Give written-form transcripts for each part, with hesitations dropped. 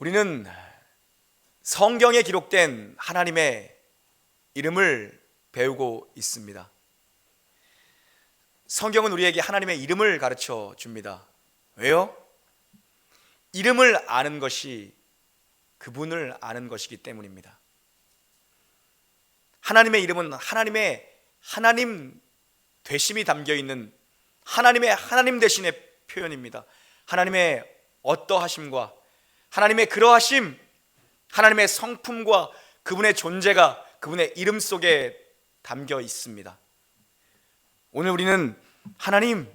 우리는 성경에 기록된 하나님의 이름을 배우고 있습니다. 성경은 우리에게 하나님의 이름을 가르쳐 줍니다. 왜요? 이름을 아는 것이 그분을 아는 것이기 때문입니다. 하나님의 이름은 하나님의 하나님 되심이 담겨 있는 하나님의 하나님 되심의 표현입니다. 하나님의 어떠하심과 하나님의 그러하심, 하나님의 성품과 그분의 존재가 그분의 이름 속에 담겨 있습니다. 오늘 우리는 하나님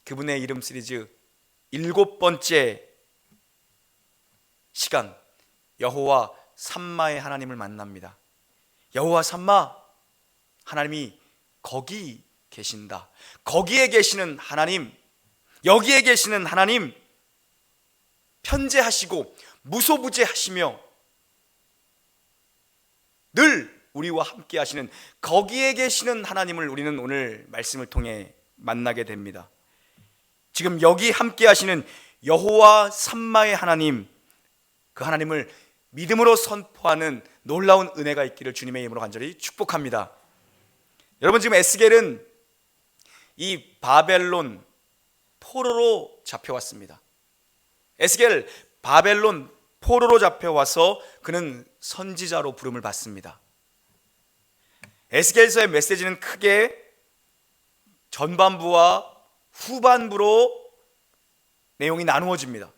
그분의 이름 시리즈 7번째 시간, 여호와 삼마의 하나님을 만납니다. 여호와 삼마, 하나님이 거기 계신다. 거기에 계시는 하나님, 여기에 계시는 하나님, 편재하시고 무소부재하시며 늘 우리와 함께 하시는 거기에 계시는 하나님을 우리는 오늘 말씀을 통해 만나게 됩니다. 지금 여기 함께 하시는 여호와 삼마의 하나님, 그 하나님을 믿음으로 선포하는 놀라운 은혜가 있기를 주님의 이름으로 간절히 축복합니다. 여러분, 지금 에스겔은 이 바벨론 포로로 잡혀왔습니다. 에스겔 바벨론 포로로 잡혀와서 그는 선지자로 부름을 받습니다. 에스겔서의 메시지는 크게 전반부와 후반부로 내용이 나누어집니다.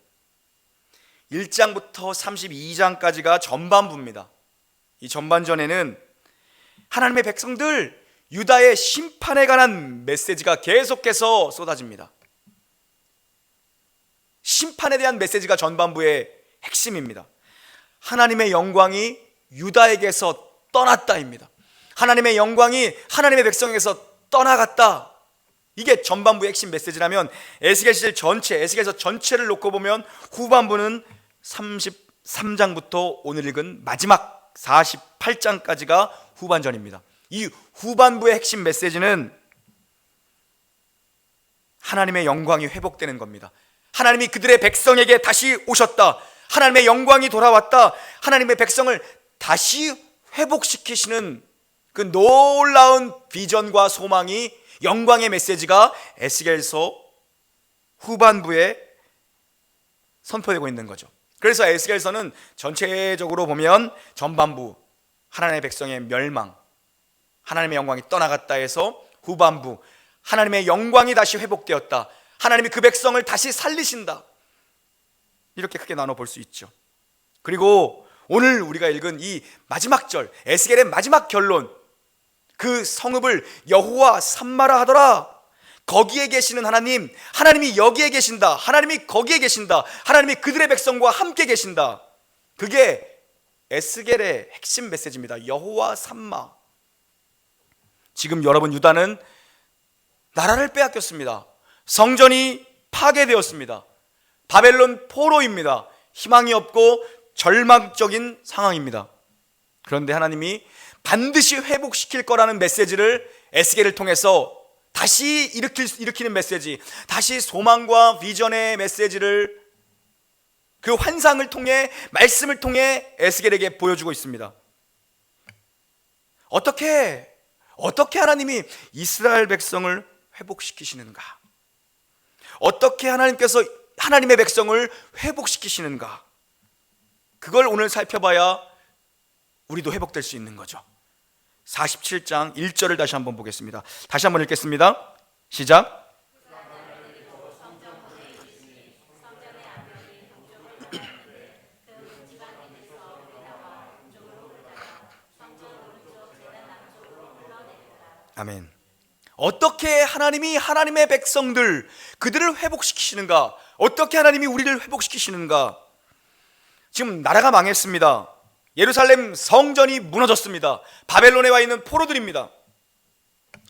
1장부터 32장까지가 전반부입니다. 이 전반전에는 하나님의 백성들, 유다의 심판에 관한 메시지가 계속해서 쏟아집니다. 심판에 대한 메시지가 전반부의 핵심입니다. 하나님의 영광이 유다에게서 떠났다입니다. 하나님의 영광이 하나님의 백성에게서 떠나갔다. 이게 전반부의 핵심 메시지라면 에스겔서 전체를 놓고 보면 후반부는 33장부터 오늘 읽은 마지막 48장까지가 후반전입니다. 이 후반부의 핵심 메시지는 하나님의 영광이 회복되는 겁니다. 하나님이 그들의 백성에게 다시 오셨다. 하나님의 영광이 돌아왔다. 하나님의 백성을 다시 회복시키시는 그 놀라운 비전과 소망이, 영광의 메시지가 에스겔서 후반부에 선포되고 있는 거죠. 그래서 에스겔서는 전체적으로 보면 전반부 하나님의 백성의 멸망, 하나님의 영광이 떠나갔다 해서 후반부 하나님의 영광이 다시 회복되었다, 하나님이 그 백성을 다시 살리신다, 이렇게 크게 나눠 볼 수 있죠. 그리고 오늘 우리가 읽은 이 마지막 절, 에스겔의 마지막 결론, 그 성읍을 여호와 삼마라 하더라. 거기에 계시는 하나님, 하나님이 여기에 계신다, 하나님이 거기에 계신다, 하나님이 그들의 백성과 함께 계신다. 그게 에스겔의 핵심 메시지입니다. 여호와 삼마. 지금 여러분, 유다는 나라를 빼앗겼습니다. 성전이 파괴되었습니다. 바벨론 포로입니다. 희망이 없고 절망적인 상황입니다. 그런데 하나님이 반드시 회복시킬 거라는 메시지를 에스겔을 통해서 다시 일으키는 메시지, 다시 소망과 비전의 메시지를 그 환상을 통해, 말씀을 통해 에스겔에게 보여주고 있습니다. 어떻게 하나님이 이스라엘 백성을 회복시키시는가? 어떻게 하나님께서 하나님의 백성을 회복시키시는가? 그걸 오늘 살펴봐야 우리도 회복될 수 있는 거죠. 47장 1절을 다시 한번 보겠습니다. 다시 한번 읽겠습니다. 시작. 아멘. 어떻게 하나님이 하나님의 백성들, 그들을 회복시키시는가? 어떻게 하나님이 우리를 회복시키시는가? 지금 나라가 망했습니다. 예루살렘 성전이 무너졌습니다. 바벨론에 와 있는 포로들입니다.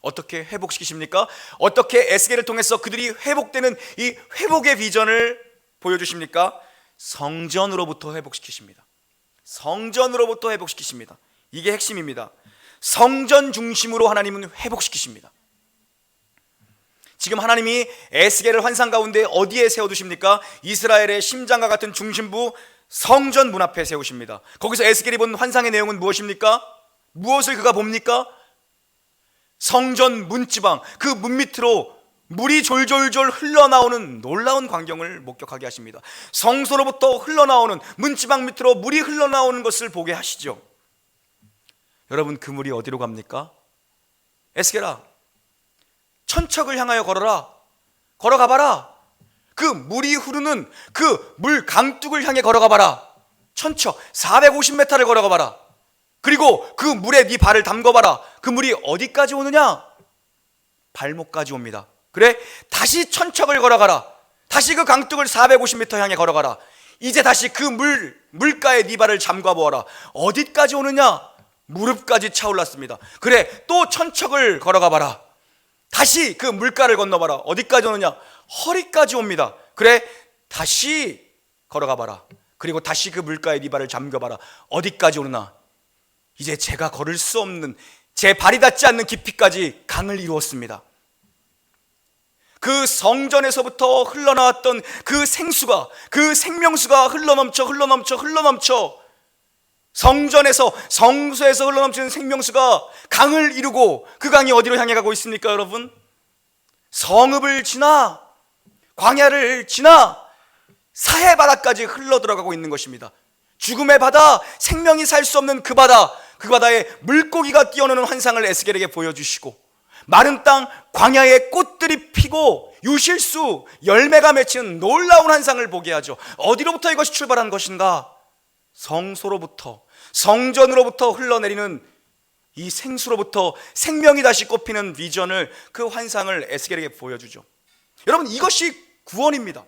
어떻게 회복시키십니까? 어떻게 에스겔을 통해서 그들이 회복되는 이 회복의 비전을 보여주십니까? 성전으로부터 회복시키십니다. 성전으로부터 회복시키십니다. 이게 핵심입니다. 성전 중심으로 하나님은 회복시키십니다. 지금 하나님이 에스겔을 환상 가운데 어디에 세워두십니까? 이스라엘의 심장과 같은 중심부 성전 문 앞에 세우십니다. 거기서 에스겔이 본 환상의 내용은 무엇입니까? 무엇을 그가 봅니까? 성전 문지방, 그 문 밑으로 물이 졸졸졸 흘러나오는 놀라운 광경을 목격하게 하십니다. 성소로부터 흘러나오는, 문지방 밑으로 물이 흘러나오는 것을 보게 하시죠. 여러분, 그 물이 어디로 갑니까? 에스겔아, 천척을 향하여 걸어라. 걸어가봐라. 그 물이 흐르는 그 물 강둑을 향해 걸어가봐라. 천척 450m를 걸어가봐라. 그리고 그 물에 네 발을 담궈봐라. 그 물이 어디까지 오느냐? 발목까지 옵니다. 그래, 다시 천척을 걸어가라. 다시 그 강둑을 450m 향해 걸어가라. 이제 다시 그 물가에 네 발을 잠가보아라. 어디까지 오느냐? 무릎까지 차올랐습니다. 그래, 또 천척을 걸어가봐라. 다시 그 물가를 건너봐라. 어디까지 오느냐? 허리까지 옵니다. 그래, 다시 걸어가봐라. 그리고 다시 그 물가에 네 발을 잠겨봐라. 어디까지 오느냐? 이제 제가 걸을 수 없는, 제 발이 닿지 않는 깊이까지 강을 이루었습니다. 그 성전에서부터 흘러나왔던 그 생수가, 그 생명수가 흘러넘쳐 성전에서, 성소에서 흘러넘치는 생명수가 강을 이루고, 그 강이 어디로 향해 가고 있습니까, 여러분? 성읍을 지나, 광야를 지나 사해 바다까지 흘러 들어가고 있는 것입니다. 죽음의 바다, 생명이 살 수 없는 그 바다, 그 바다에 물고기가 뛰어노는 환상을 에스겔에게 보여주시고, 마른 땅 광야에 꽃들이 피고 유실수 열매가 맺히는 놀라운 환상을 보게 하죠. 어디로부터 이것이 출발한 것인가? 성소로부터, 성전으로부터 흘러내리는 이 생수로부터 생명이 다시 꽃피는 비전을, 그 환상을 에스겔에게 보여주죠. 여러분, 이것이 구원입니다.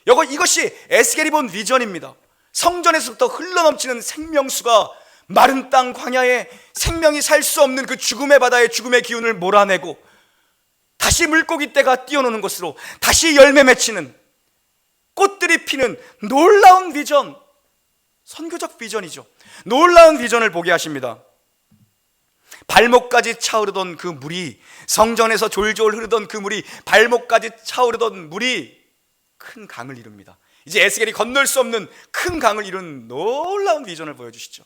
이것이 에스겔이 본 비전입니다. 성전에서부터 흘러넘치는 생명수가 마른 땅 광야에 생명이 살 수 없는 그 죽음의 바다에 죽음의 기운을 몰아내고, 다시 물고기 떼가 뛰어노는 곳으로 다시 열매 맺히는, 꽃들이 피는 놀라운 비전, 선교적 비전이죠. 놀라운 비전을 보게 하십니다. 발목까지 차오르던 그 물이, 성전에서 졸졸 흐르던 그 물이, 발목까지 차오르던 물이 큰 강을 이룹니다. 이제 에스겔이 건널 수 없는 큰 강을 이룬 놀라운 비전을 보여주시죠.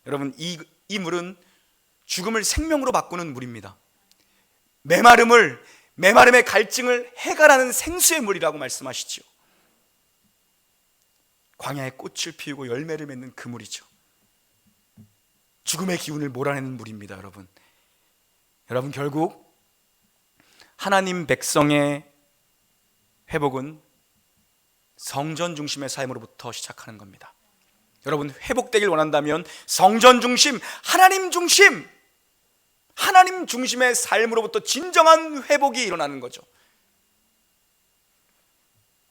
여러분, 이 물은 죽음을 생명으로 바꾸는 물입니다. 메마름의 갈증을 해결하는 생수의 물이라고 말씀하시죠. 광야에 꽃을 피우고 열매를 맺는 그 물이죠. 죽음의 기운을 몰아내는 물입니다. 여러분, 결국 하나님 백성의 회복은 성전 중심의 삶으로부터 시작하는 겁니다. 여러분, 회복되길 원한다면 성전 중심, 하나님 중심의 삶으로부터 진정한 회복이 일어나는 거죠.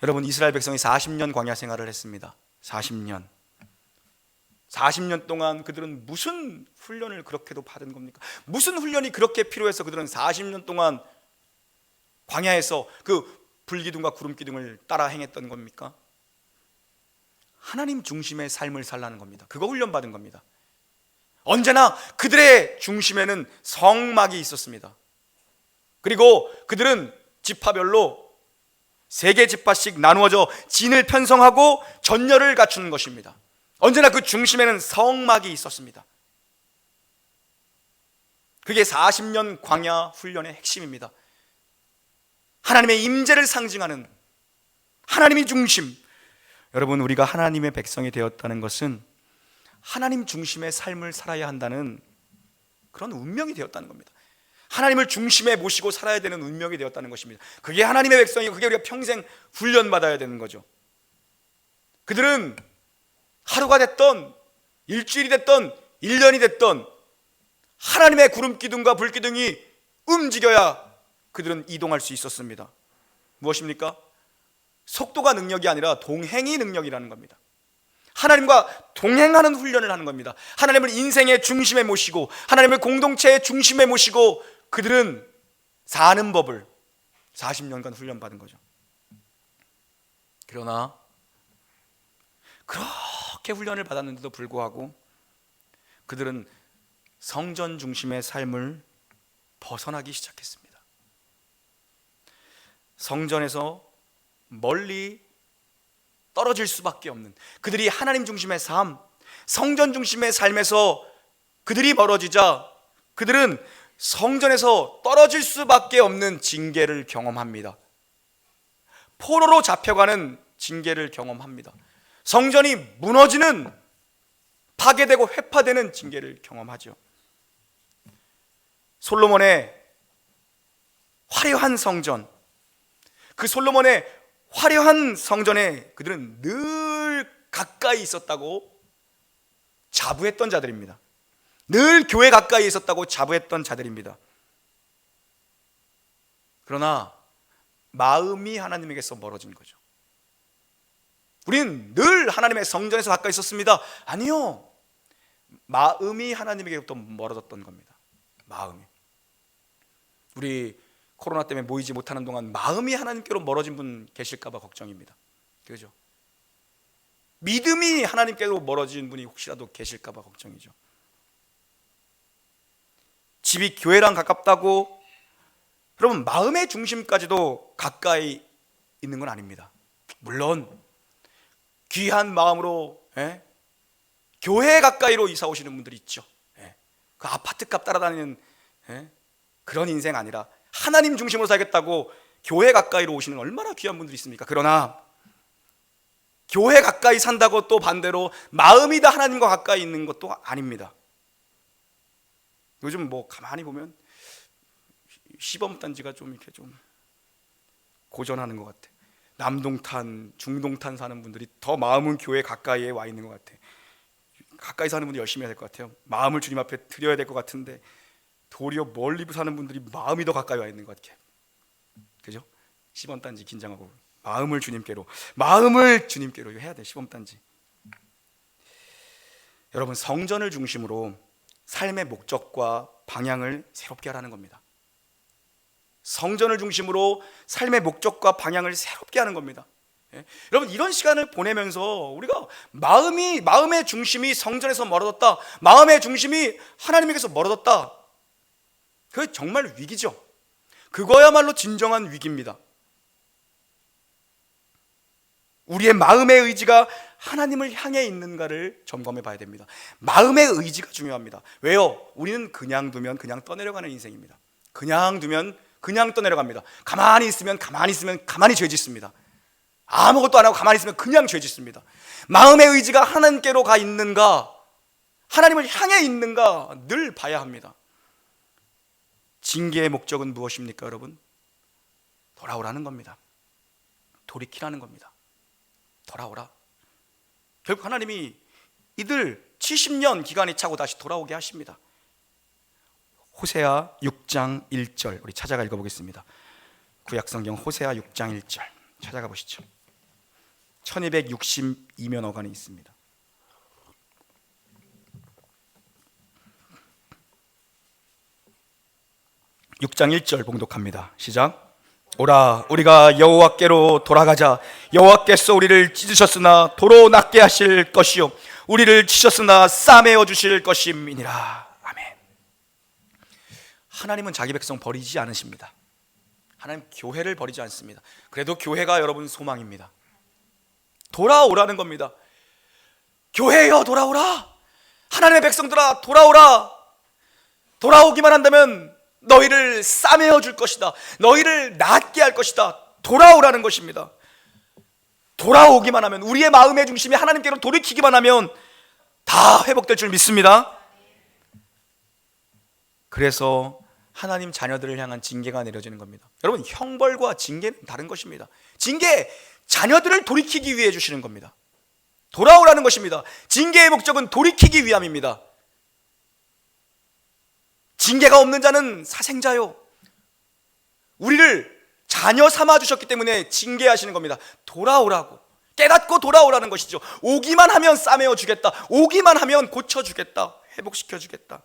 여러분, 이스라엘 백성이 40년 광야 생활을 했습니다. 40년 동안 그들은 무슨 훈련을 그렇게도 받은 겁니까? 무슨 훈련이 그렇게 필요해서 그들은 40년 동안 광야에서 그 불기둥과 구름기둥을 따라 행했던 겁니까? 하나님 중심의 삶을 살라는 겁니다. 그거 훈련받은 겁니다. 언제나 그들의 중심에는 성막이 있었습니다. 그리고 그들은 지파별로 3개 지파씩 나누어져 진을 편성하고 전열을 갖추는 것입니다. 언제나 그 중심에는 성막이 있었습니다. 그게 40년 광야 훈련의 핵심입니다. 하나님의 임재를 상징하는 하나님이 중심. 여러분, 우리가 하나님의 백성이 되었다는 것은 하나님 중심의 삶을 살아야 한다는 그런 운명이 되었다는 겁니다. 하나님을 중심에 모시고 살아야 되는 운명이 되었다는 것입니다. 그게 하나님의 백성이고, 그게 우리가 평생 훈련받아야 되는 거죠. 그들은 하루가 됐던, 일주일이 됐던, 1년이 됐던 하나님의 구름기둥과 불기둥이 움직여야 그들은 이동할 수 있었습니다. 무엇입니까? 속도가 능력이 아니라 동행이 능력이라는 겁니다. 하나님과 동행하는 훈련을 하는 겁니다. 하나님을 인생의 중심에 모시고, 하나님을 공동체의 중심에 모시고 그들은 사는 법을 40년간 훈련받은 거죠. 그러나 그렇게 훈련을 받았는데도 불구하고 그들은 성전 중심의 삶을 벗어나기 시작했습니다. 성전에서 멀리 떨어질 수밖에 없는, 그들이 하나님 중심의 삶, 성전 중심의 삶에서 그들이 멀어지자 그들은 성전에서 떨어질 수밖에 없는 징계를 경험합니다. 포로로 잡혀가는 징계를 경험합니다. 성전이 무너지는, 파괴되고 회파되는 징계를 경험하죠. 솔로몬의 화려한 성전, 그 솔로몬의 화려한 성전에 그들은 늘 가까이 있었다고 자부했던 자들입니다. 늘 교회 가까이 있었다고 자부했던 자들입니다. 그러나 마음이 하나님에게서 멀어진 거죠. 우린 늘 하나님의 성전에서 가까이 있었습니다. 아니요, 마음이 하나님에게부터 멀어졌던 겁니다. 마음이. 우리 코로나 때문에 모이지 못하는 동안 마음이 하나님께로 멀어진 분 계실까 봐 걱정입니다. 그죠? 믿음이 하나님께로 멀어진 분이 혹시라도 계실까 봐 걱정이죠. 집이 교회랑 가깝다고 여러분 마음의 중심까지도 가까이 있는 건 아닙니다. 물론 귀한 마음으로 교회 가까이로 이사 오시는 분들이 있죠. 그 아파트값 따라다니는 그런 인생 아니라 하나님 중심으로 살겠다고 교회 가까이로 오시는 얼마나 귀한 분들이 있습니까? 그러나 교회 가까이 산다고 또 반대로 마음이 다 하나님과 가까이 있는 것도 아닙니다. 요즘 뭐 가만히 보면 시범단지가 좀 이렇게 좀 고전하는 것 같아. 남동탄, 중동탄 사는 분들이 더 마음은 교회 가까이에 와 있는 것 같아. 가까이 사는 분들이 열심히 해야 될 것 같아요. 마음을 주님 앞에 드려야 될 것 같은데 도리어 멀리 사는 분들이 마음이 더 가까이 와 있는 것 같아. 그죠? 시범단지 긴장하고 마음을 주님께로 해야 돼. 시범단지. 여러분 성전을 중심으로 삶의 목적과 방향을 새롭게 하라는 겁니다. 성전을 중심으로 삶의 목적과 방향을 새롭게 하는 겁니다. 여러분 이런 시간을 보내면서 우리가 마음의 중심이 성전에서 멀어졌다, 마음의 중심이 하나님에게서 멀어졌다, 그게 정말 위기죠. 그거야말로 진정한 위기입니다. 우리의 마음의 의지가 하나님을 향해 있는가를 점검해 봐야 됩니다. 마음의 의지가 중요합니다. 왜요? 우리는 그냥 두면 그냥 떠내려가는 인생입니다. 그냥 두면 그냥 떠내려갑니다. 가만히 있으면 가만히 죄 짓습니다. 아무것도 안 하고 가만히 있으면 그냥 죄 짓습니다. 마음의 의지가 하나님께로 가 있는가, 하나님을 향해 있는가 늘 봐야 합니다. 징계의 목적은 무엇입니까, 여러분? 돌아오라는 겁니다. 돌이키라는 겁니다. 돌아오라. 결국 하나님이 이들 70년 기간이 차고 다시 돌아오게 하십니다. 호세아 6장 1절 우리 찾아가 읽어보겠습니다. 구약성경 호세아 6장 1절 찾아가 보시죠. 1262면 어간에 있습니다. (6장 1절) 봉독합니다. 시작. 오라 우리가 여호와께로 돌아가자. 여호와께서 우리를 찢으셨으나 도로 낫게 하실 것이요 우리를 치셨으나 싸매어 주실 것임이니라. 아멘. 하나님은 자기 백성 버리지 않으십니다. 하나님 교회를 버리지 않습니다. 그래도 교회가 여러분 소망입니다. 돌아오라는 겁니다. 교회여 돌아오라. 하나님의 백성들아 돌아오라. 돌아오기만 한다면 너희를 싸매어 줄 것이다. 너희를 낫게 할 것이다. 돌아오라는 것입니다. 돌아오기만 하면, 우리의 마음의 중심이 하나님께로 돌이키기만 하면 다 회복될 줄 믿습니다. 그래서 하나님 자녀들을 향한 징계가 내려지는 겁니다. 여러분 형벌과 징계는 다른 것입니다. 징계, 자녀들을 돌이키기 위해 주시는 겁니다. 돌아오라는 것입니다. 징계의 목적은 돌이키기 위함입니다. 징계가 없는 자는 사생자요. 우리를 자녀 삼아 주셨기 때문에 징계하시는 겁니다. 돌아오라고, 깨닫고 돌아오라는 것이죠. 오기만 하면 싸매어 주겠다. 오기만 하면 고쳐 주겠다. 회복시켜 주겠다.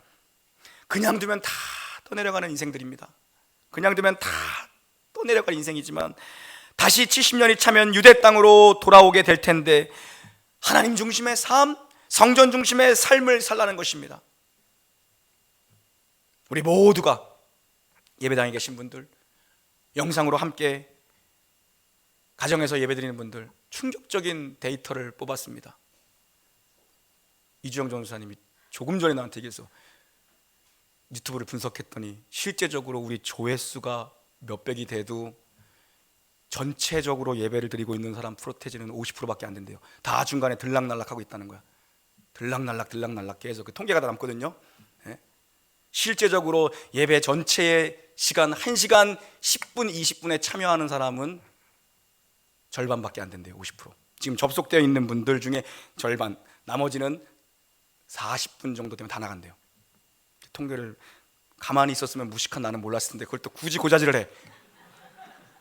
그냥 두면 다 떠내려가는 인생들입니다. 그냥 두면 다 떠내려갈 인생이지만 다시 70년이 차면 유대 땅으로 돌아오게 될 텐데 하나님 중심의 삶, 성전 중심의 삶을 살라는 것입니다. 우리 모두가, 예배당에 계신 분들, 영상으로 함께 가정에서 예배드리는 분들 충격적인 데이터를 뽑았습니다. 이주영 전도사님이 조금 전에 나한테 얘기해서 유튜브를 분석했더니 실제적으로 우리 조회수가 몇백이 돼도 전체적으로 예배를 드리고 있는 사람 프로테지는 50%밖에 안 된대요. 다 중간에 들락날락하고 있다는 거야. 들락날락 계속 그 통계가 다 남거든요. 네? 실제적으로 예배 전체의 시간 1시간 10분 20분에 참여하는 사람은 절반밖에 안 된대요. 50%. 지금 접속되어 있는 분들 중에 절반, 나머지는 40분 정도 되면 다 나간대요. 통계를 가만히 있었으면 무식한 나는 몰랐을 텐데 그걸 또 굳이 고자질을 해.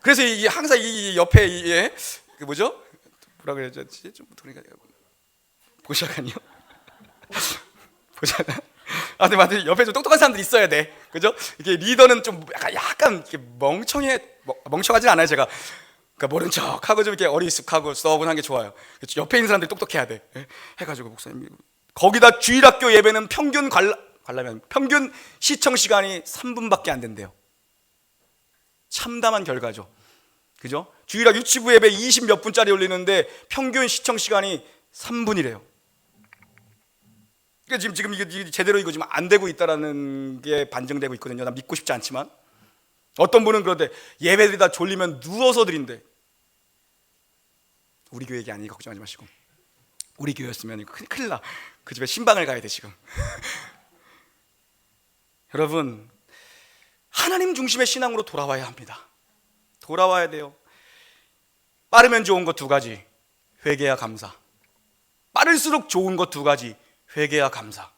그래서 이게 항상 이 옆에 이게 그 뭐죠? 뭐라 그래야 되지? 좀 그러니까 보좌관이요? 보좌관. 아, 근데 맞아. 옆에 좀 똑똑한 사람들 있어야 돼. 그죠? 이게 리더는 좀 약간 이렇게 멍청하진 않아요, 제가. 그러니까 모른 척하고 좀 이렇게 어리숙하고 서분한 게 좋아요. 옆에 있는 사람들이 똑똑해야 돼. 해가지고 목사님 거기다 주일학교 예배는 평균 관람면 평균 시청 시간이 3분밖에 안 된대요. 참담한 결과죠. 그죠? 주일학 유치부 예배 20 몇 분짜리 올리는데 평균 시청 시간이 3분이래요. 그러니까 지금 이게 제대로 이거 지금 안 되고 있다라는 게 반증되고 있거든요. 난 믿고 싶지 않지만 어떤 분은 그런데 예배드리다 졸리면 누워서 드린대. 우리 교회 얘기 아니니 걱정하지 마시고 우리 교회였으면 큰일 나. 그 집에 신방을 가야 돼 지금. 여러분 하나님 중심의 신앙으로 돌아와야 합니다. 돌아와야 돼요. 빠르면 좋은 것 2가지, 회개와 감사. 빠를수록 좋은 것 2가지, 회개와 감사.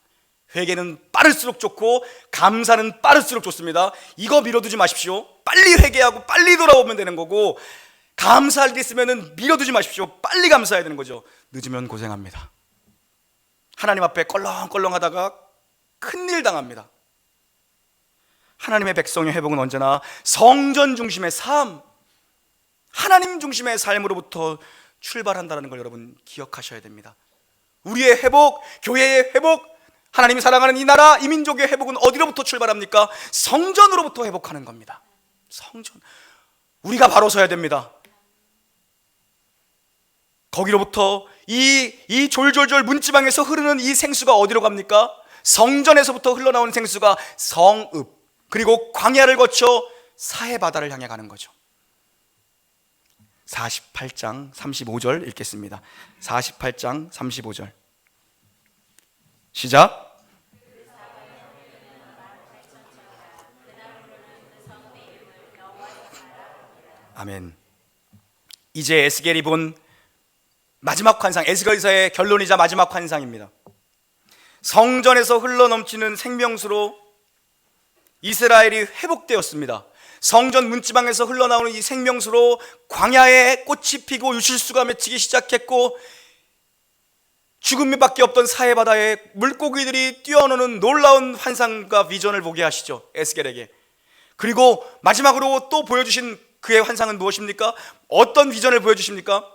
회개는 빠를수록 좋고 감사는 빠를수록 좋습니다. 이거 미뤄두지 마십시오. 빨리 회개하고 빨리 돌아오면 되는 거고, 감사할 게 있으면 미뤄두지 마십시오. 빨리 감사해야 되는 거죠. 늦으면 고생합니다. 하나님 앞에 껄렁껄렁 하다가 큰일 당합니다. 하나님의 백성의 회복은 언제나 성전 중심의 삶, 하나님 중심의 삶으로부터 출발한다는 걸 여러분 기억하셔야 됩니다. 우리의 회복, 교회의 회복, 하나님이 사랑하는 이 나라, 이 민족의 회복은 어디로부터 출발합니까? 성전으로부터 회복하는 겁니다. 성전. 우리가 바로 서야 됩니다. 거기로부터 이 졸졸졸 문지방에서 흐르는 이 생수가 어디로 갑니까? 성전에서부터 흘러나오는 생수가 성읍, 그리고 광야를 거쳐 사해바다를 향해 가는 거죠. 48장 35절 읽겠습니다. 48장 35절 시작. 아멘. 이제 에스겔이 본 마지막 환상, 에스겔서의 결론이자 마지막 환상입니다. 성전에서 흘러넘치는 생명수로 이스라엘이 회복되었습니다. 성전 문지방에서 흘러나오는 이 생명수로 광야에 꽃이 피고 유실수가 맺히기 시작했고, 죽음이 밖에 없던 사해바다에 물고기들이 뛰어노는 놀라운 환상과 비전을 보게 하시죠, 에스겔에게. 그리고 마지막으로 또 보여주신 그의 환상은 무엇입니까? 어떤 비전을 보여주십니까?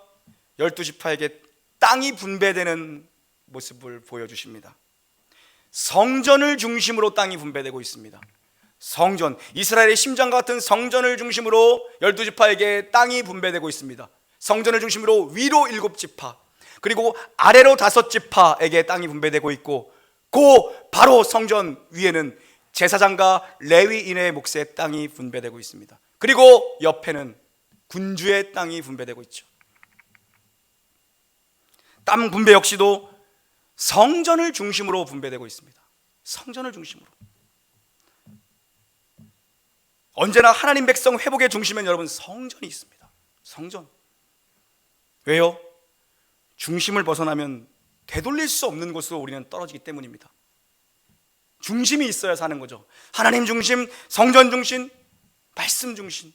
12지파에게 땅이 분배되는 모습을 보여주십니다. 성전을 중심으로 땅이 분배되고 있습니다. 성전, 이스라엘의 심장과 같은 성전을 중심으로 12지파에게 땅이 분배되고 있습니다. 성전을 중심으로 위로 7지파, 그리고 아래로 5지파에게 땅이 분배되고 있고, 바로 성전 위에는 제사장과 레위인의 몫의 땅이 분배되고 있습니다. 그리고 옆에는 군주의 땅이 분배되고 있죠. 땅 분배 역시도 성전을 중심으로 분배되고 있습니다. 성전을 중심으로. 언제나 하나님 백성 회복의 중심엔 여러분 성전이 있습니다. 성전. 왜요? 중심을 벗어나면 되돌릴 수 없는 곳으로 우리는 떨어지기 때문입니다. 중심이 있어야 사는 거죠. 하나님 중심, 성전 중심, 말씀 중심,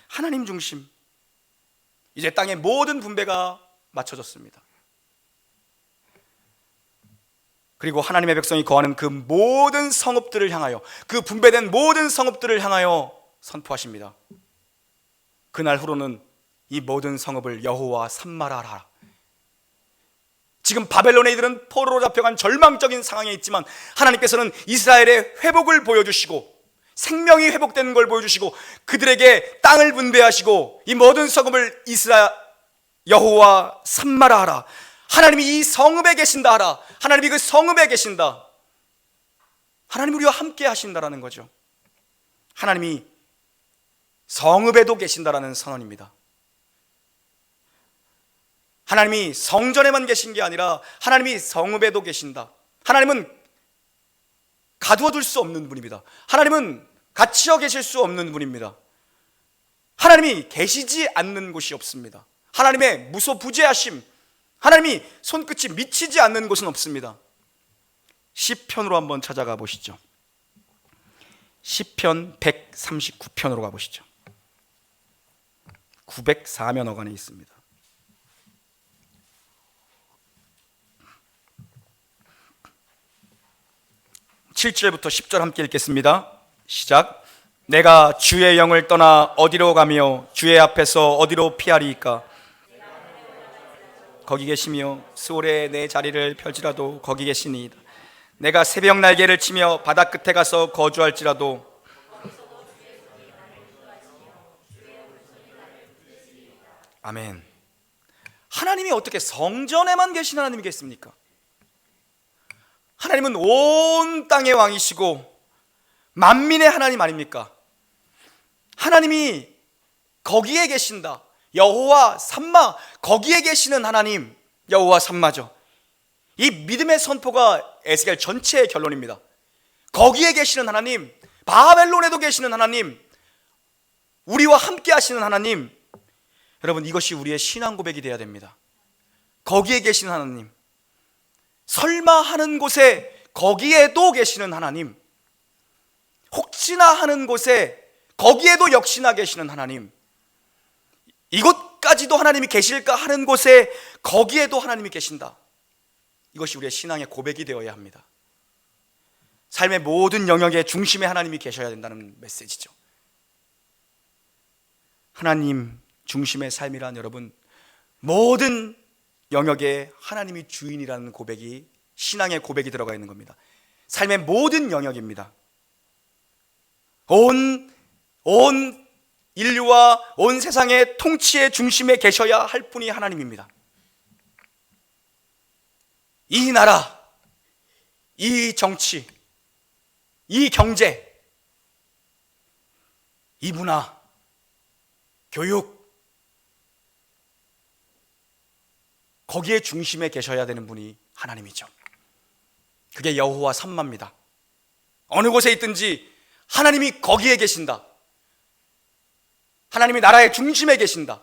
하나님 중심. 이제 땅의 모든 분배가 맞춰졌습니다. 그리고 하나님의 백성이 거하는 그 모든 성읍들을 향하여, 그 분배된 모든 성읍들을 향하여 선포하십니다. 그날 후로는 이 모든 성읍을 여호와 산마라하라. 지금 바벨론의 이들은 포로로 잡혀간 절망적인 상황에 있지만 하나님께서는 이스라엘의 회복을 보여주시고 생명이 회복되는 걸 보여주시고 그들에게 땅을 분배하시고 이 모든 성읍을 이스라 여호와 삼마라 하라. 하나님이 이 성읍에 계신다 하라. 하나님이 그 성읍에 계신다. 하나님 우리와 함께 하신다라는 거죠. 하나님이 성읍에도 계신다라는 선언입니다. 하나님이 성전에만 계신 게 아니라 하나님이 성읍에도 계신다. 하나님은 가두어둘 수 없는 분입니다. 하나님은 갇혀 계실 수 없는 분입니다. 하나님이 계시지 않는 곳이 없습니다. 하나님의 무소부재하심, 하나님이 손끝이 미치지 않는 곳은 없습니다. 시편으로 한번 찾아가 보시죠. 시편 139편으로 가보시죠. 904면 어간에 있습니다. (7절부터) (10절) 함께 읽겠습니다. 시작. 내가 주의 영을 떠나 어디로 가며 주의 앞에서 어디로 피하리이까? 거기 계시며 수월에 내 자리를 펼지라도 거기 계시니이다. 내가 새벽 날개를 치며 바다 끝에 가서 거주할지라도 아멘. 하나님이 어떻게 성전에만 계신 하나님이겠습니까? 하나님은 온 땅의 왕이시고 만민의 하나님 아닙니까? 하나님이 거기에 계신다. 여호와 삼마, 거기에 계시는 하나님, 여호와 삼마죠. 이 믿음의 선포가 에스겔 전체의 결론입니다. 거기에 계시는 하나님, 바벨론에도 계시는 하나님, 우리와 함께 하시는 하나님. 여러분, 이것이 우리의 신앙 고백이 되어야 됩니다. 거기에 계시는 하나님, 설마 하는 곳에 거기에도 계시는 하나님, 혹시나 하는 곳에 거기에도 역시나 계시는 하나님, 이곳까지도 하나님이 계실까 하는 곳에 거기에도 하나님이 계신다. 이것이 우리의 신앙의 고백이 되어야 합니다. 삶의 모든 영역의 중심에 하나님이 계셔야 된다는 메시지죠. 하나님 중심의 삶이란 여러분, 모든 영역에 하나님이 주인이라는 고백이, 신앙의 고백이 들어가 있는 겁니다. 삶의 모든 영역입니다. 온 인류와 온 세상의 통치의 중심에 계셔야 할 분이 하나님입니다. 이 나라, 이 정치, 이 경제, 이 문화, 교육, 거기에 중심에 계셔야 되는 분이 하나님이죠. 그게 여호와 삼마입니다. 어느 곳에 있든지 하나님이 거기에 계신다. 하나님이 나라의 중심에 계신다.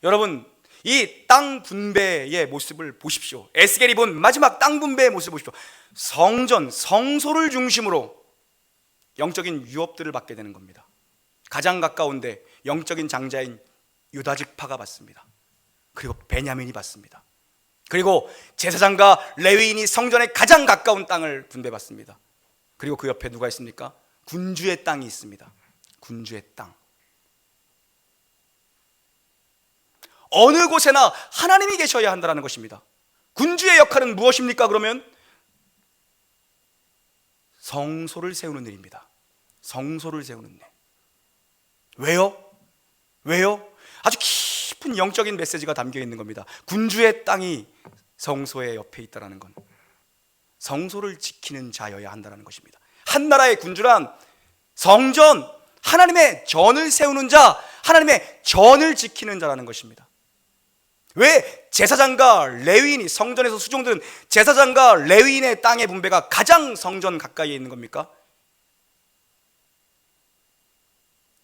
여러분, 이 땅 분배의 모습을 보십시오. 에스겔이 본 마지막 땅 분배의 모습을 보십시오. 성전, 성소를 중심으로 영적인 유업들을 받게 되는 겁니다. 가장 가까운데 영적인 장자인 유다 지파가 받습니다. 그리고 베냐민이 받습니다. 그리고 제사장과 레위인이 성전에 가장 가까운 땅을 분배받습니다. 그리고 그 옆에 누가 있습니까? 군주의 땅이 있습니다. 군주의 땅. 어느 곳에나 하나님이 계셔야 한다는 것입니다. 군주의 역할은 무엇입니까? 그러면 성소를 세우는 일입니다. 성소를 세우는 일. 왜요? 왜요? 아주 깊은 영적인 메시지가 담겨 있는 겁니다. 군주의 땅이 성소의 옆에 있다는 건 성소를 지키는 자여야 한다는 것입니다. 한 나라의 군주란 성전, 하나님의 전을 세우는 자, 하나님의 전을 지키는 자라는 것입니다. 왜 제사장과 레위인이, 성전에서 수종드는 제사장과 레위인의 땅의 분배가 가장 성전 가까이에 있는 겁니까?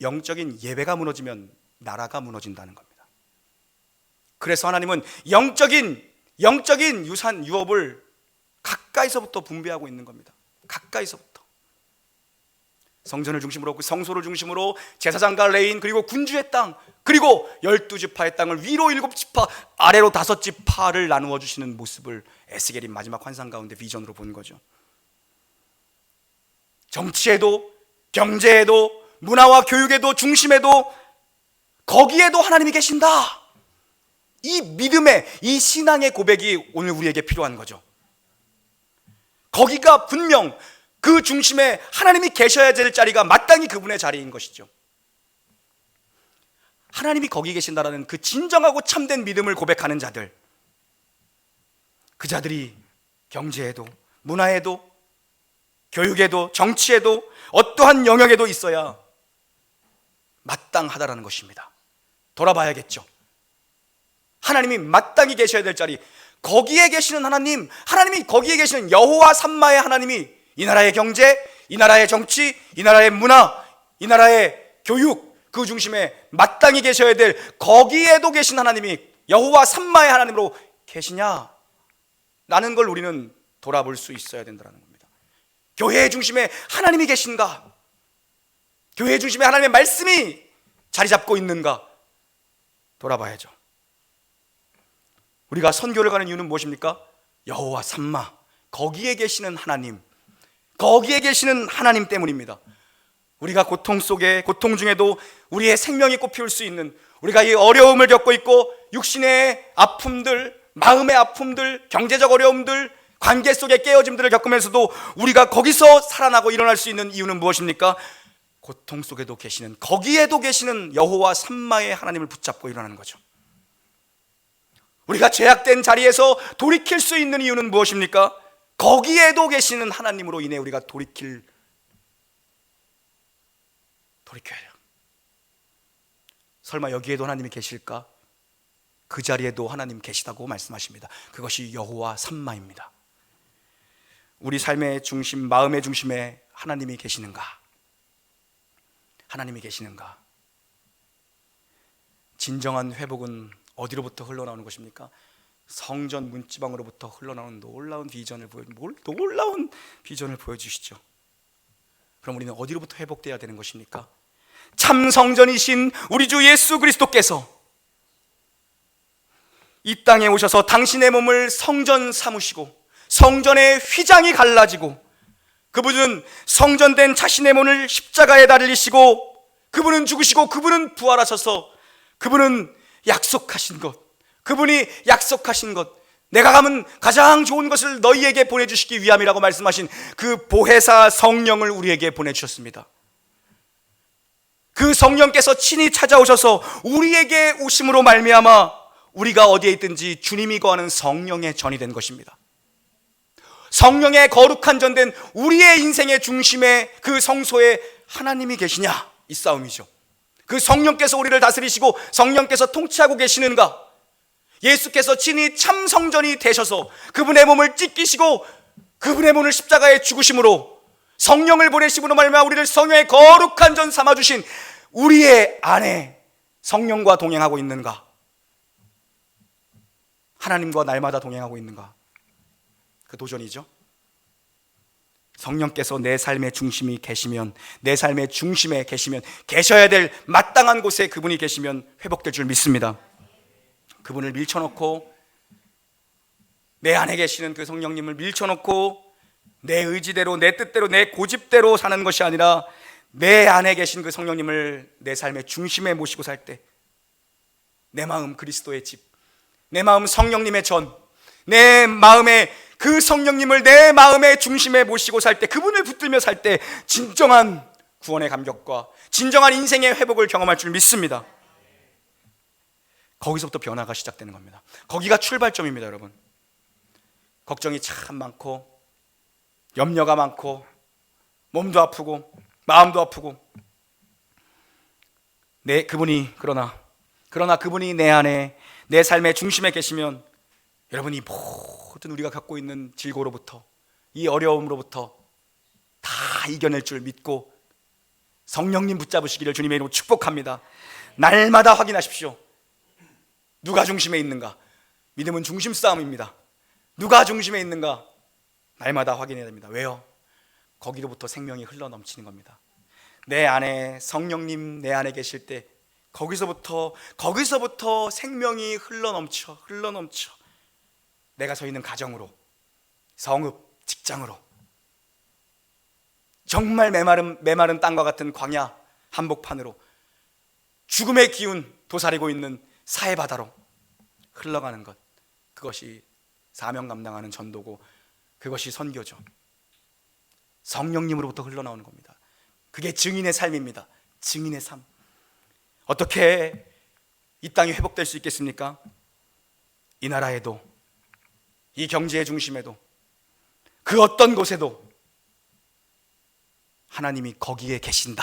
영적인 예배가 무너지면 나라가 무너진다는 겁니다. 그래서 하나님은 영적인 유산, 유업을 가까이서부터 분배하고 있는 겁니다. 가까이서부터. 성전을 중심으로, 성소를 중심으로 제사장과 레위인, 그리고 군주의 땅, 그리고 12지파의 땅을 위로 7지파, 아래로 5지파를 나누어 주시는 모습을 에스겔이 마지막 환상 가운데 비전으로 본 거죠. 정치에도, 경제에도, 문화와 교육에도, 중심에도, 거기에도 하나님이 계신다. 이 믿음의, 이 신앙의 고백이 오늘 우리에게 필요한 거죠. 거기가 분명 그 중심에 하나님이 계셔야 될 자리가 마땅히 그분의 자리인 것이죠. 하나님이 거기 계신다라는 그 진정하고 참된 믿음을 고백하는 자들, 그 자들이 경제에도 문화에도 교육에도 정치에도 어떠한 영역에도 있어야 마땅하다라는 것입니다. 돌아봐야겠죠. 하나님이 마땅히 계셔야 될 자리, 거기에 계시는 하나님, 하나님이 거기에 계시는 여호와 삼마의 하나님이 이 나라의 경제, 이 나라의 정치, 이 나라의 문화, 이 나라의 교육, 그 중심에 마땅히 계셔야 될 거기에도 계신 하나님이 여호와 삼마의 하나님으로 계시냐? 라는 걸 우리는 돌아볼 수 있어야 된다는 겁니다. 교회의 중심에 하나님이 계신가? 교회의 중심에 하나님의 말씀이 자리 잡고 있는가? 돌아봐야죠. 우리가 선교를 가는 이유는 무엇입니까? 여호와 삼마, 거기에 계시는 하나님, 거기에 계시는 하나님 때문입니다. 우리가 고통 속에, 고통 중에도 우리의 생명이 꽃피울 수 있는, 우리가 이 어려움을 겪고 있고 육신의 아픔들, 마음의 아픔들, 경제적 어려움들, 관계 속의 깨어짐들을 겪으면서도 우리가 거기서 살아나고 일어날 수 있는 이유는 무엇입니까? 고통 속에도 계시는, 거기에도 계시는 여호와 삼마의 하나님을 붙잡고 일어나는 거죠. 우리가 죄악된 자리에서 돌이킬 수 있는 이유는 무엇입니까? 거기에도 계시는 하나님으로 인해 우리가 돌이켜야 해요. 설마 여기에도 하나님이 계실까? 그 자리에도 하나님 계시다고 말씀하십니다. 그것이 여호와 삼마입니다. 우리 삶의 중심, 마음의 중심에 하나님이 계시는가? 하나님이 계시는가? 진정한 회복은 어디로부터 흘러나오는 것입니까? 성전 문지방으로부터 흘러나오는 놀라운 비전을 보여주시죠. 그럼 우리는 어디로부터 회복되어야 되는 것입니까? 참 성전이신 우리 주 예수 그리스도께서 이 땅에 오셔서 당신의 몸을 성전 삼으시고 성전의 휘장이 갈라지고 그분은 성전된 자신의 몸을 십자가에 달리시고 그분은 죽으시고 그분은 부활하셔서 그분은 약속하신 것, 그분이 약속하신 것, 내가 가면 가장 좋은 것을 너희에게 보내주시기 위함이라고 말씀하신 그 보혜사 성령을 우리에게 보내주셨습니다. 그 성령께서 친히 찾아오셔서 우리에게 오심으로 말미암아 우리가 어디에 있든지 주님이 거하는 성령의 전이 된 것입니다. 성령의 거룩한 전된 우리의 인생의 중심에 그 성소에 하나님이 계시냐, 이 싸움이죠. 그 성령께서 우리를 다스리시고 성령께서 통치하고 계시는가? 예수께서 친히 참 성전이 되셔서 그분의 몸을 찢기시고 그분의 몸을 십자가에 죽으심으로 성령을 보내심으로 말미암아 우리를 성령의 거룩한 전 삼아주신 우리의 안에 성령과 동행하고 있는가? 하나님과 날마다 동행하고 있는가? 그 도전이죠. 성령께서 내 삶의 중심이 계시면, 내 삶의 중심에 계시면, 계셔야 될 마땅한 곳에 그분이 계시면 회복될 줄 믿습니다. 그분을 밀쳐놓고, 내 안에 계시는 그 성령님을 밀쳐놓고 내 의지대로, 내 뜻대로, 내 고집대로 사는 것이 아니라 내 안에 계신 그 성령님을 내 삶의 중심에 모시고 살 때 내 마음 그리스도의 집, 내 마음 성령님의 전, 내 마음에 그 성령님을 내 마음의 중심에 모시고 살 때, 그분을 붙들며 살 때 진정한 구원의 감격과 진정한 인생의 회복을 경험할 줄 믿습니다. 거기서부터 변화가 시작되는 겁니다. 거기가 출발점입니다. 여러분, 걱정이 참 많고 염려가 많고 몸도 아프고 마음도 아프고 그러나 그분이 내 안에, 내 삶의 중심에 계시면 여러분이 모든 우리가 갖고 있는 질고로부터, 이 어려움으로부터 다 이겨낼 줄 믿고 성령님 붙잡으시기를 주님의 이름으로 축복합니다. 날마다 확인하십시오. 누가 중심에 있는가? 믿음은 중심 싸움입니다. 누가 중심에 있는가? 날마다 확인해야 됩니다. 왜요? 거기로부터 생명이 흘러넘치는 겁니다. 내 안에 성령님 내 안에 계실 때 거기서부터 생명이 흘러넘쳐 내가 서 있는 가정으로, 성읍, 직장으로, 정말 메마른 땅과 같은 광야 한복판으로, 죽음의 기운 도사리고 있는 사해바다로 흘러가는 것, 그것이 사명 감당하는 전도고 그것이 선교죠. 성령님으로부터 흘러나오는 겁니다. 그게 증인의 삶입니다. 증인의 삶. 어떻게 이 땅이 회복될 수 있겠습니까? 이 나라에도, 이 경제의 중심에도, 그 어떤 곳에도 하나님이 거기에 계신다,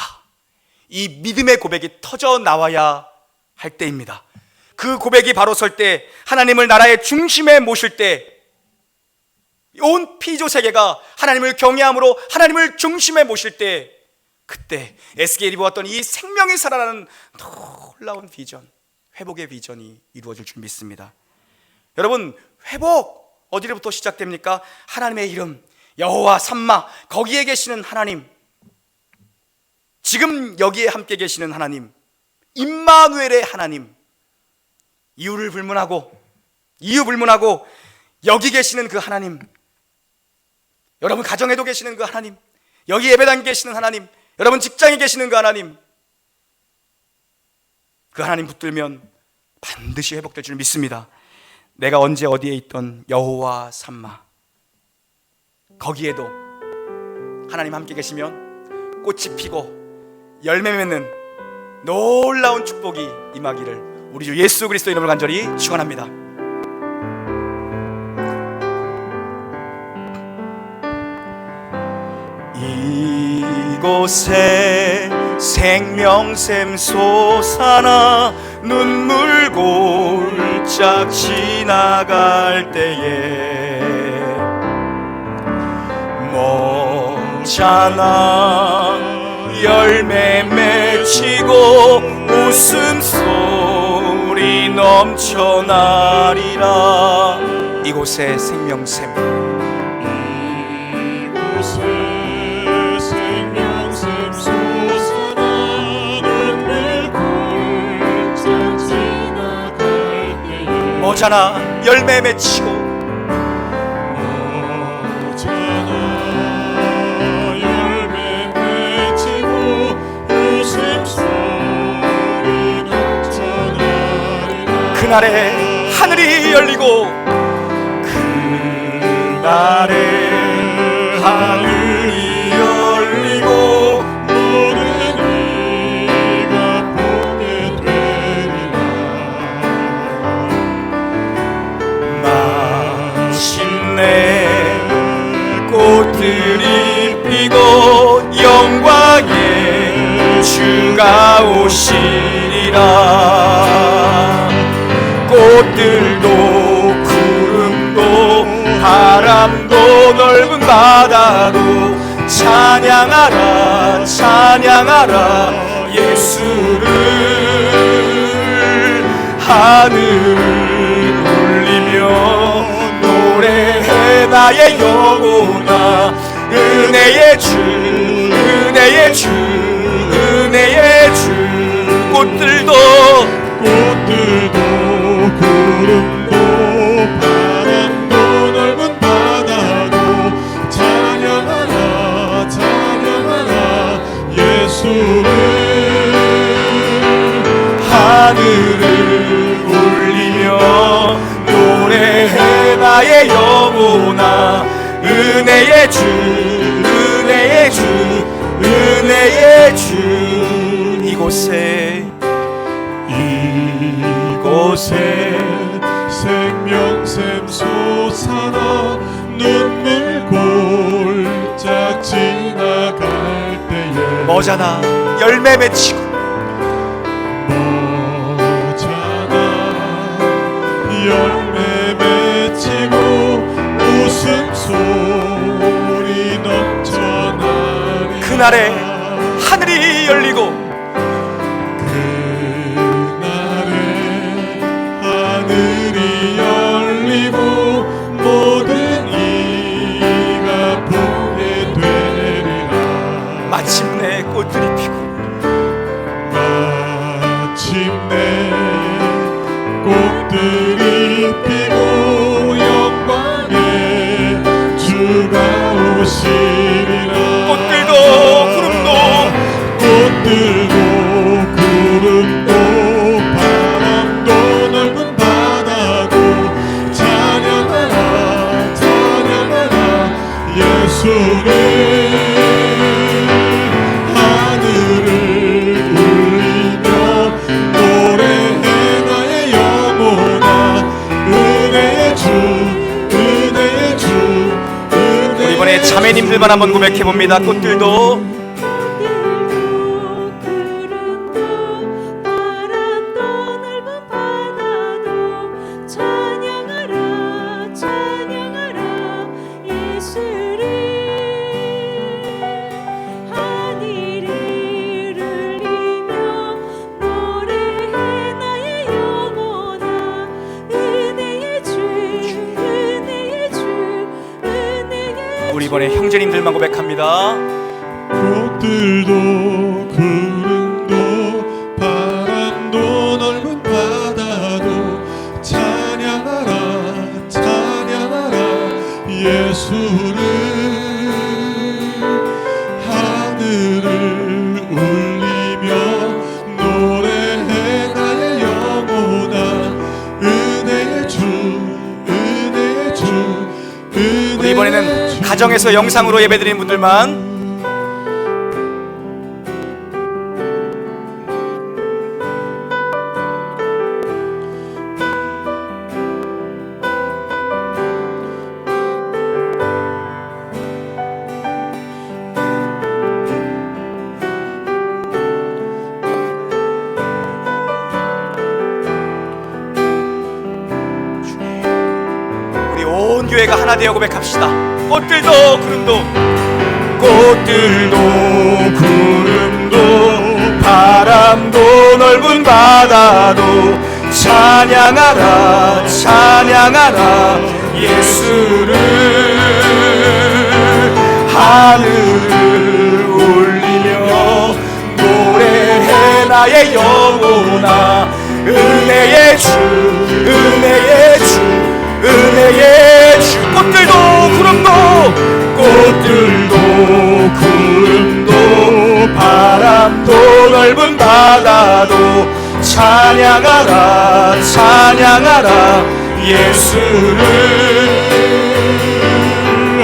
이 믿음의 고백이 터져 나와야 할 때입니다. 그 고백이 바로 설 때, 하나님을 나라의 중심에 모실 때, 온 피조 세계가 하나님을 경외함으로 하나님을 중심에 모실 때, 그때 에스겔이 보았던 이 생명이 살아나는 놀라운 비전, 회복의 비전이 이루어질 줄 믿습니다. 여러분, 회복 어디로부터 시작됩니까? 하나님의 이름 여호와 삼마, 거기에 계시는 하나님, 지금 여기에 함께 계시는 하나님, 임마누엘의 하나님, 이유 불문하고 여기 계시는 그 하나님, 여러분 가정에도 계시는 그 하나님, 여기 예배당에 계시는 하나님, 여러분 직장에 계시는 그 하나님, 그 하나님 붙들면 반드시 회복될 줄 믿습니다. 내가 언제 어디에 있던 여호와 삼마, 거기에도 하나님 함께 계시면 꽃이 피고 열매 맺는 놀라운 축복이 임하기를 우리 주 예수 그리스도 이름으로 간절히 축원합니다. 이곳에 생명샘 솟아나 눈물 골짝 지나갈 때에 모자나 열매 맺히고 웃음소리 넘쳐나리라. 이곳에 생명샘, 모자나 열매 맺히고 그날에 하늘이 열리고 그날에 하늘이 열리고 모든 이가 보게 되리라. 마침내 꽃들이 피고 영광의 주가 오시리라. 꽃들도 구름도 바람도 넓은 바다도 찬양하라 찬양하라 예수를. 하늘을 울리며 노래해 나의 영혼아, 은혜의 주 은혜의 주 은혜의 주. 꽃들도 구름도 바람도 넓은 바다도 찬양하라 찬양하라 예수를. 하늘을 울리며 노래해 나의 영혼아, 은혜의 주 은혜의 주 은혜의 주. 이곳에 생명샘 솟아나 눈물 골짝 지나갈 때에 모자나 열매 맺히고 열매 맺히고 웃음소리 넘쳐나리라. 그날에 하늘이 열리고 모든 이가 보게 되리라. 마침내 꽃들이 피고 마침내 꽃들이 피고 영광의 주가 오시리라. 꽃들도 구름도 바람도 넓은 바다도 찬양하라 찬양하라 예수를. 꽃들만 한번 고백해 봅니다. 꽃들도 우리 이번에 형제님들만 고백합니다. 꽃들도 구름도 바람도 넓은 바다도 찬양하라 찬양하라 예수를 하늘을 울리며 노래해 나의 영혼아 은혜의 주 은혜의 주 우리 이번에는 가정에서 영상으로 예배드리는 분들만 온 교회가 하나 되어 고백합시다. 꽃들도 구름도 꽃들도 구름도 바람도 넓은 바다도 찬양하라 찬양하라 예수를 하늘을 울리며 노래해 나의 영혼아 은혜의 주 은혜의 주 은혜의 주 꽃들도 구름도 꽃들도 구름도 바람도 넓은 바다도 찬양하라 찬양하라 예수를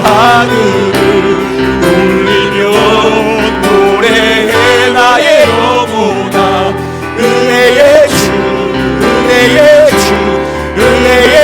하늘을 울리며 노래해 나의 영혼아 은혜의 주 은혜의 주 은혜의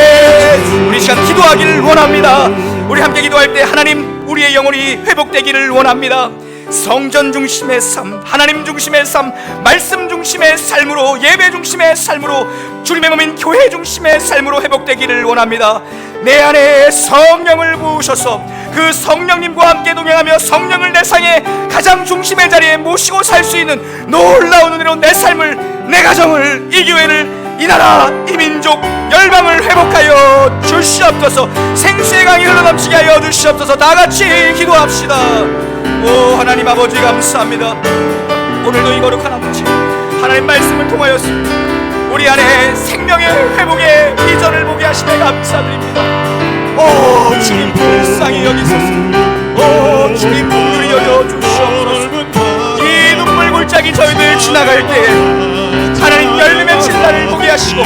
우리 시간 기도하기를 원합니다. 우리 함께 기도할 때 하나님 우리의 영혼이 회복되기를 원합니다. 성전 중심의 삶, 하나님 중심의 삶, 말씀 중심의 삶으로 예배 중심의 삶으로 주님의 몸인 교회 중심의 삶으로 회복되기를 원합니다. 내 안에 성령을 부으셔서 그 성령님과 함께 동행하며 성령을 내 상에 가장 중심의 자리에 모시고 살 수 있는 놀라운 은혜로 내 삶을 내 가정을 이 교회를 이 나라 이 민족 열방을 회복하여 주시옵소서. 생수의 강이 흘러넘치게 하여 주시옵소서. 다같이 기도합시다. 오 하나님 아버지 감사합니다. 오늘도 이 거룩한 아버지 하나님 말씀을 통하여서 우리 안에 생명의 회복의 비전을 보게 하시며 감사드립니다. 오 주님 불쌍히 여기소서. 오 주님 눈물이 여겨 주시옵소서. 이 눈물 골짜기 저희들 지나갈 때 하나님 열림의 진라를 보게 하시고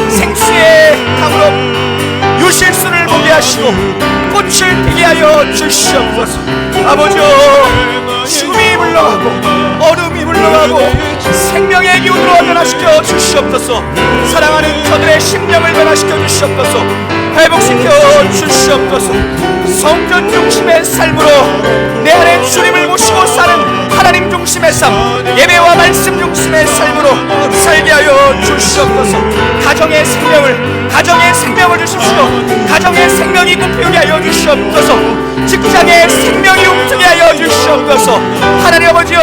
생수의 강으로 유실수를 보게 하시고 꽃을 피게 하여 주시옵소서. 아버지여 죽음이 물러가고 얼음이 물러가고 생명의 기운으로 변화시켜 주시옵소서. 사랑하는 저들의 심령을 변화시켜 주시옵소서. 회복시켜 주시옵소서. 성전 중심의 삶으로 내 안에 주님을 모시고 사는 하나님 중심의 삶, 예배와 말씀 중심의 삶으로 살게 하여 주시옵소서. 가정의 생명을 주십시오. 가정의 생명이 꽃피우게 하여 주시옵소서. 직장의 생명이 움트게 하여 주시옵소서. 하나님 아버지여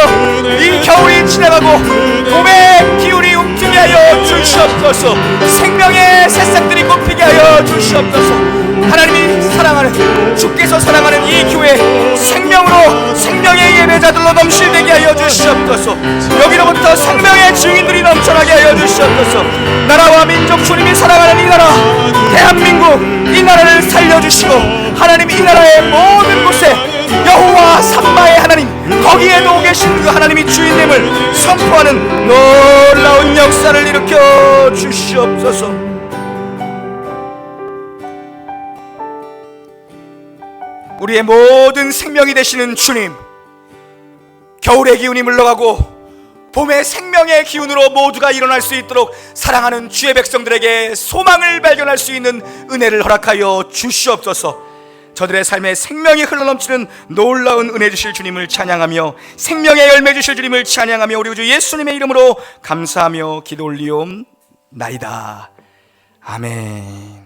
이 겨울이 지나가고 봄의 기운이 움트게 하여 주시옵소서. 생명의 새싹들이 꽃피게 하여 주시옵소서. 하나님이 사랑하는 주께서 사랑하는 이 교회 생명으로 생명의 예배자들로 넘실되게 하여 주시옵소서. 여기로부터 생명의 증인들이 넘쳐나게 하여 주시옵소서. 나라와 민족 주님이 사랑하는 이 나라 대한민국 이 나라를 살려주시고 하나님 이 나라의 모든 곳에 여호와 삼마의 하나님 거기에도 계신 그 하나님이 주인됨을 선포하는 놀라운 역사를 일으켜 주시옵소서. 우리의 모든 생명이 되시는 주님, 겨울의 기운이 물러가고 봄의 생명의 기운으로 모두가 일어날 수 있도록 사랑하는 주의 백성들에게 소망을 발견할 수 있는 은혜를 허락하여 주시옵소서. 저들의 삶에 생명이 흘러넘치는 놀라운 은혜 주실 주님을 찬양하며 생명의 열매 주실 주님을 찬양하며 우리 주 예수님의 이름으로 감사하며 기도 올리옵나이다. 아멘.